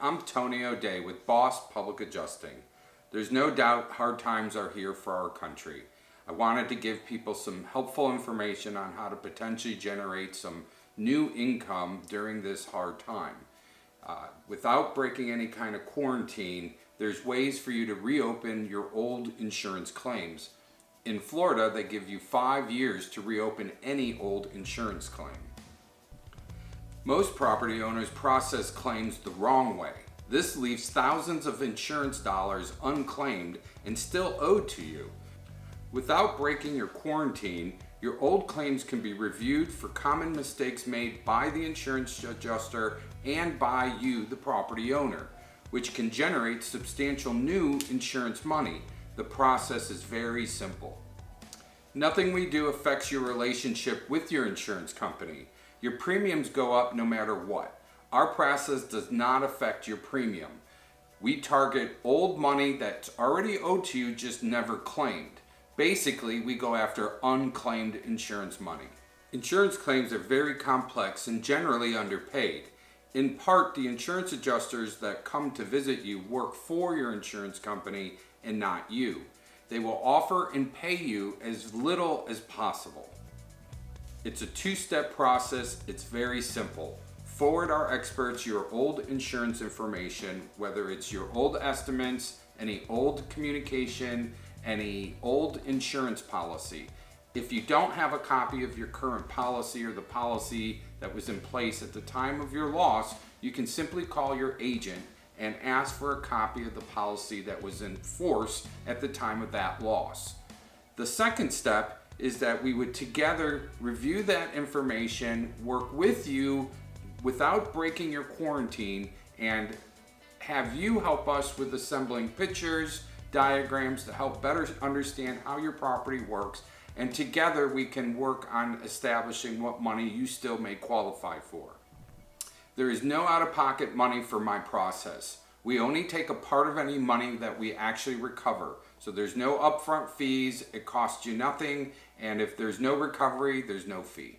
I'm Tony O'Day with Boss Public Adjusting. There's no doubt hard times are here for our country. I wanted to give people some helpful information on how to potentially generate some new income during this hard time. Without breaking any kind of quarantine, there's ways for you to reopen your old insurance claims. In Florida, they give you 5 years to reopen any old insurance claim. Most property owners process claims the wrong way. This leaves thousands of insurance dollars unclaimed and still owed to you. Without breaking your quarantine, your old claims can be reviewed for common mistakes made by the insurance adjuster and by you, the property owner, which can generate substantial new insurance money. The process is very simple. Nothing we do affects your relationship with your insurance company. Your premiums go up no matter what. Our process does not affect your premium. We target old money that's already owed to you, just never claimed. Basically, we go after unclaimed insurance money. Insurance claims are very complex and generally underpaid. In part, the insurance adjusters that come to visit you work for your insurance company and not you. They will offer and pay you as little as possible. It's a two-step process. It's very simple. Forward our experts your old insurance information, whether it's your old estimates, any old communication, any old insurance policy. If you don't have a copy of your current policy or the policy that was in place at the time of your loss, you can simply call your agent and ask for a copy of the policy that was in force at the time of that loss. The second step is that we would together review that information, work with you without breaking your quarantine, and have you help us with assembling pictures, diagrams to help better understand how your property works, and together we can work on establishing what money you still may qualify for. There is no out-of-pocket money for my process. We only take a part of any money that we actually recover. So there's no upfront fees, it costs you nothing, and if there's no recovery, there's no fee.